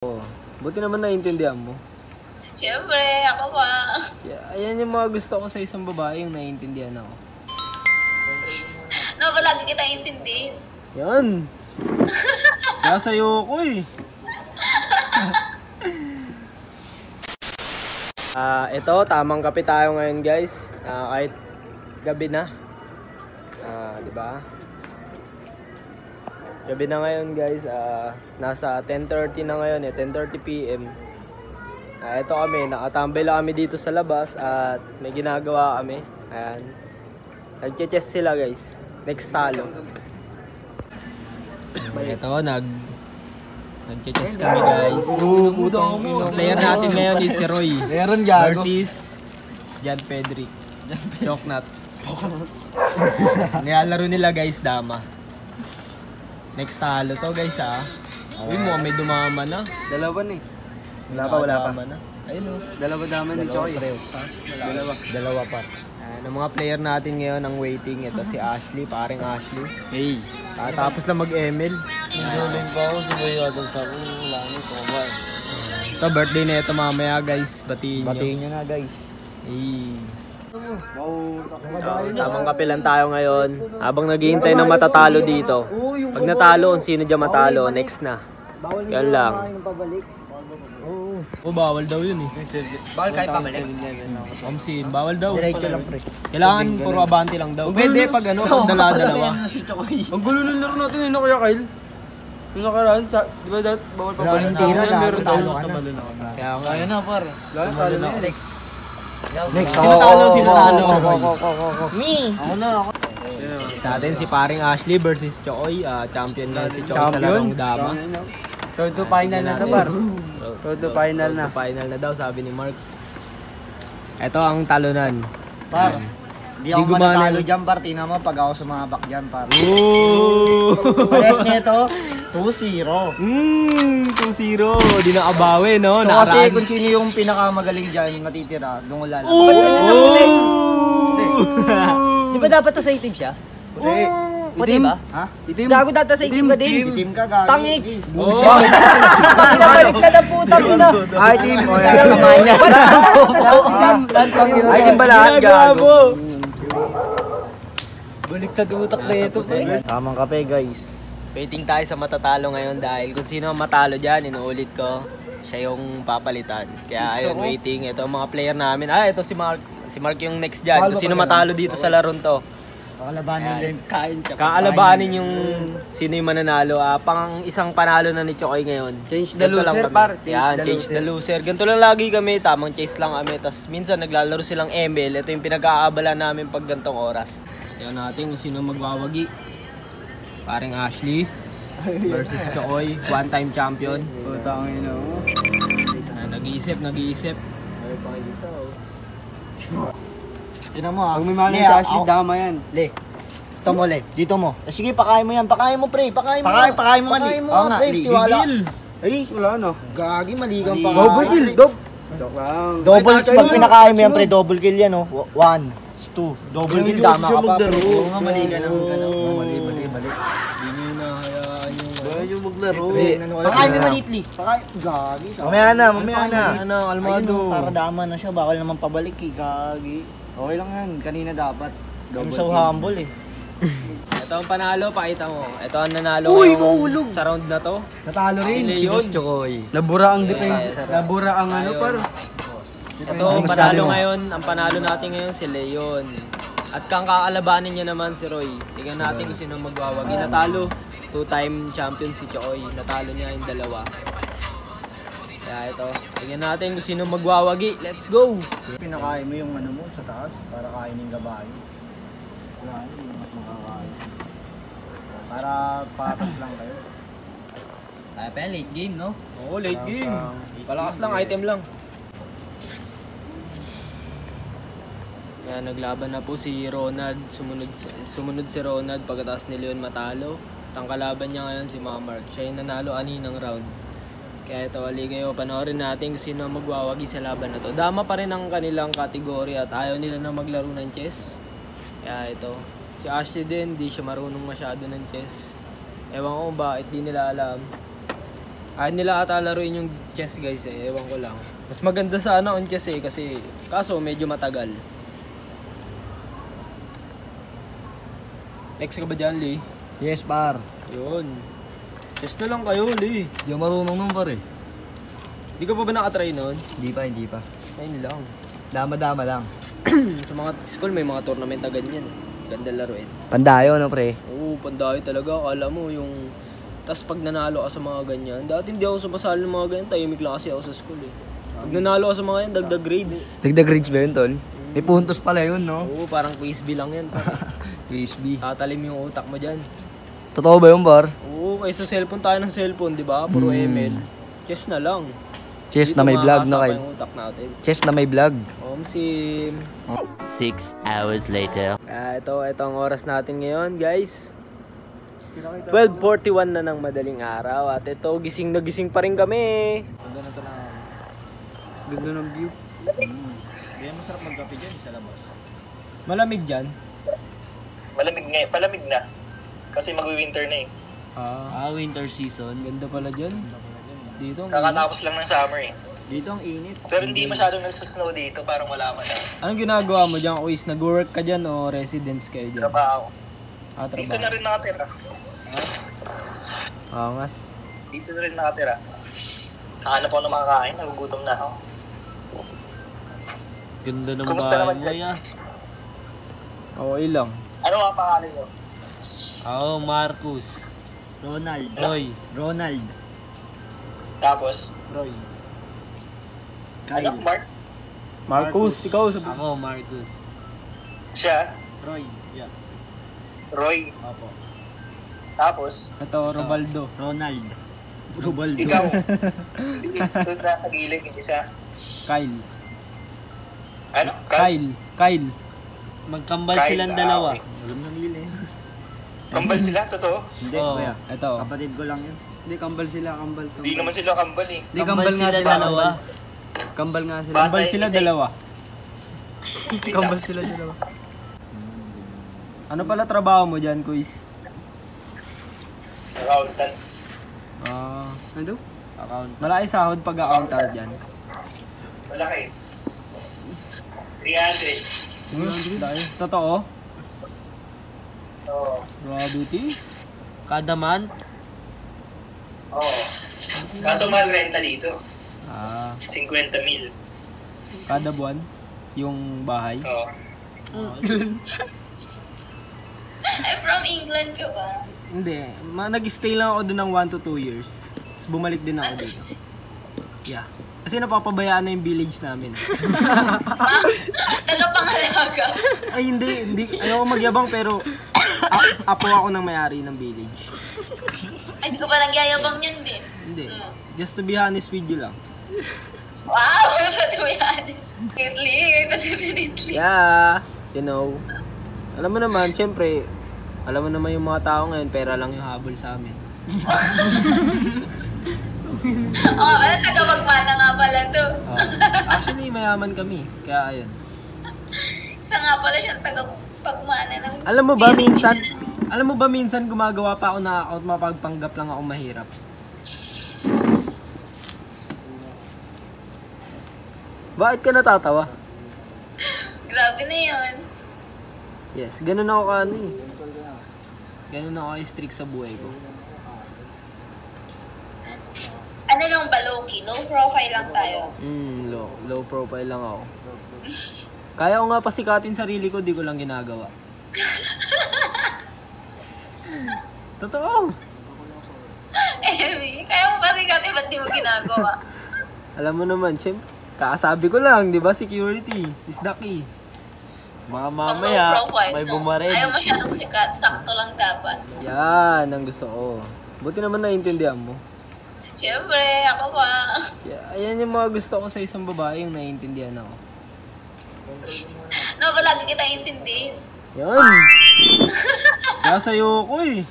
Oh, buti naman naiintindihan mo. Siyempre, ako pa. Yeah, ayan yung mga gusto ko sa isang babae, yung naiintindihan ako. No, palagi kita intindihin. Yan. Kaya sa'yo ko eh. Ito, tamang kape tayo ngayon guys. Kahit gabi na. Di ba? Gabi na ngayon guys. Nasa 10:30 na ngayon eh, 10:30 PM. Ito kami, nakatambay lang kami dito sa labas at may ginagawa kami. Ayan. Nag-chess sila guys. Next talo. Ito, nag-chess kami guys. Player natin ngayon is si Roy versus Jan Pedrick. Choknat. Nilalaro nila guys, dama. Next talo to guys ha. Uy mo, may dumama na. Dalawa na eh. Wala pa. Ayun o. Dalawa daman ni Choy. Dalawa pa. Ang mga player natin ngayon ang waiting. Ito si Ashley, paring Ashley. Hey. Tapos lang mag-ML. Nagulin pa ako, sabay agad sa akin. Langit, kumabay. Ito, birthday na ito mamaya guys. Batiin nyo na guys. Hey. Tamang kape lang tayo ngayon. Habang naghihintay ng matatalo dito. Pag natalo, kung sino dyan matalo, next na. Yan lang. Bawal daw yun eh. Bawal kahit pabalik. Omsin, bawal daw. Kailangan puro abante lang daw. Pwede pag ano, pag dala-dalawa. Ang gulo ng laro natin yun, Kuya Kyle. Yung nakaraan, di ba dapat bawal pabalik? Meron daw. Kaya na par. Lalo na. Next, sino talo? Me! Ako na. Sa atin si paring Ashley versus Choy. Champion na si Choy sa larong dama. Road to final na to par. Road to final na. Final na daw, sabi ni Mark. Ito ang talunan. Par, di ako manatalo dyan par. Tingnan mo pag ako sumabak dyan par. Pares nito, 2-0. 2-0. Di nakabawi, no? Gusto kasi kung sino yung pinakamagaling dyan matitira, doon ko lalabas. Di ba dapat sa itim siya? Puti ba? Ha? Gago data sa itim ka din. Itim ka gagi. Tangik! Pinabalik na ng putang ina. Ay, team. O, yan kamay niya. Ay, team ba lahat gago? Baliktad utak na ito pa eh. Tamang kape guys. Waiting tayo sa matatalo ngayon dahil kung sino ang matalo dyan, inuulit ko, siya yung papalitan. Kaya ayun, waiting. Ito ang mga player namin. Ito si Mark. Si Mark yung next dyan. Kung sino matalo dito sa laron to. Kaalabanin yung sino yung mananalo. Pang isang panalo na ni Chokoy ngayon. Change the loser par. Change the loser. Ganito lang lagi kami. Tamang chase lang kami. Tapos minsan naglalaro silang ML. Ito yung pinag-aabala namin pag gantong oras. Kaya natin kung sino magwawagi. Paring Ashley versus Chokoy. One-time champion. Putang ina mo. Nag-iisip. Tingnan mo ha. Pag may mali sa Ashley, dama yan. Le. Ito mo le. Dito mo. Sige, pakain mo yan. Pakain mo pre. Pakain mo. Pakain mo pre. Tiwala. Ay. Wala no. Gagi, mali kang pakain. Double kill. Joke lang. Double kill. Pag pinakain mo yan pre, double kill yan oh. 1, 2. Double kill. Dama ka pa pre. Oo nga, mali ka ng gano'n. Mali. Hindi nyo na hayaan yung... Bayan yung maglaro. Pakain mo manitli. Pakain. Gagi. Mamaya na. Almado. Para dama na siya. Bakal naman pabalik eh. Gagi. Okay lang yan. Kanina dapat. I'm so humble eh. Ito ang panalo, pakita mo. Ito ang nanalo ngayong sa round na to. Natalo rin. Si Chokoy. Nabura ang defense. Nabura ang ano par. Ito ang panalo ngayon. Ang panalo natin ngayon si Leon. At kang kakalabanin niya naman si Roy. Tingnan natin kung sino magwawagi. Natalo. 2-time champion si Chokoy. Natalo niya yung dalawa. Kaya ito. Tingnan natin kung sino magwawagi. Let's go! Pinakain mo yung ano mo sa taas para kainin gabayo. Wala, hindi mas makakain. Para patas lang kayo. Kaya pa yan, late game no? Oo, late game. Palakas lang, item lang. Kaya naglaban na po si Ronald. Sumunod si Ronald pagkatapos ni Leon matalo. At ang kalaban niya ngayon si Mark. Siya yung nanalo aninang round. Kaya ito, aligayo, panoorin natin kung sino magwawagi sa laban na to. Dama pa rin ang kanilang kategory at ayaw nila na maglaro ng chess. Kaya ito, si Ashley din, di siya marunong masyado ng chess. Ewan ko bakit di nila alam. Ayaw nila ata laruin yung chess guys eh, ewan ko lang. Mas maganda sa on chess eh, kasi kaso medyo matagal. Next ka ba dyan, Lee? Yes, par. Yun. Chess na lang kayo, Lee. Di ako marunong nun, par eh. Di ka pa ba nakatry nun? Hindi pa. Ayun lang. Dama-dama lang. Sa mga school may mga tournament na ganyan eh. Ganda laruin. Pandayo, no, pre? Oo, pandayo talaga. Akala mo yung... Tapos pag nanalo ka sa mga ganyan, dati hindi ako sumasali ng mga ganyan. Tahimik lang kasi ako sa school eh. Pag nanalo ka sa mga yan, dagdag grades. Dagdag grades ba yun, tol? May puntos pala yun, no? Oo, parang quiz B lang yan. Crispy. Tatalim yung utak mo dyan. Totoo ba yun, par? Oo, kaysa cellphone tayo ng cellphone, di ba? Puro ML. Chess na lang. Chess Dito na may vlog, no, makakasapa kay? yung utak natin. Chess na may vlog. Sim. 6 hours later. Ito ang oras natin ngayon, guys. 12:41 na ng madaling araw. At ito, gising na gising pa rin kami. Ganda ng view. Kaya masarap magkape dyan sa labas. Malamig dyan. Palamig na. Kasi mag-winter na eh. Winter season. Ganda pala dyan. Dito, ang init. Kakatapos lang ng summer eh. Dito ang init. Pero hindi masyadong nagsasnow dito, parang wala man na. Anong ginagawa mo dyan, Kuis? Nag-work ka dyan o residence kayo dyan? Trabaho. Trabaho. Dito na rin nakatira. Angas. Dito na rin nakatira. Hanap ako ng makakain, nagugutom na ako. Ganda ng Kumusta naman dyan? Oo, ilang. Ano nga pangalan nyo? Marcus. Ronald. Roy. Ronald. Tapos? Roy. Ano? Mark? Marcus, ikaw sabi. Ako, Marcus. Siya? Roy. Yeah. Roy? Opo. Tapos? Ito, Robaldo. Ronald. Rubaldo. Ikaw? Hindi, tapos na nag-ilig, hindi siya. Kyle. Ano? Kyle. Magkambal Kyle, silang dalawa. okay. Alam na nila eh. Kambal sila, totoo? Hindi, Oo. kuya. Ito. Kapatid ko lang yun. Hindi, kambal sila, kambal. Hindi naman sila kambal eh. Hindi, kambal nga sila. dalawa. Kambal nga sila. Bata Kambal yung sila isa eh. dalawa. Kambal sila dalawa. Ano pala trabaho mo dyan, Kuis? Accountant. Ano? Account. Malaki sahod pag accountant dyan. Malaki. 300. Dahil, totoo? Oo. Gravity? Kada month? Oo. Kaso mahal renta dito. 50,000. Kada buwan? Yung bahay? Oo. Ay, from England ka ba? Hindi. Nag-stay lang ako doon ng 1 to 2 years. Tapos bumalik din ako dito. Yeah. Kasi napapabayaan na yung village namin. Tagapangalaga. Ay, hindi. Ayoko magyabang pero apo ako ng may-ari ng village. Ay, di ko pa nagyayabang yun, din. Hindi. Just to be honest with you lang. Wow! But to be honest. Definitely. Yeah. You know. Alam mo naman, syempre, alam mo naman yung mga tao ngayon, pera lang yung habol sa amin. Oo, pala tagapagmana nga pala to. Actually, mayaman kami. Kaya ayun. Isa nga pala siyang tagapagmana ng... Alam mo ba minsan gumagawa pa ako na account mapagpanggap lang ako mahirap. Bakit ka natatawa? Grabe na yun. Yes, ganun ako ka Ganun ako strict sa buhay ko. Ano lang ba, low-key? Low profile lang tayo. Low profile lang ako. Kaya ko nga pasikatin sarili ko, di ko lang ginagawa. Totoo. Kaya mo kasi kati, ba't di mo ginagawa? Alam mo naman, syempre, kakasabi ko lang, di ba, security is the key. Mga Pag mamaya, low profile, may no? bumaril. Ayaw masyadong sikat, sakto lang dapat. Yan, ang gusto ko. Buti naman naiintindihan mo. Siyempre, ako pa. Yeah, ayan yung mga gusto ko sa isang babae, yung naiintindihan ako. No, ba lagi kita intindihin? Yan! Kaya sa'yo ko eh.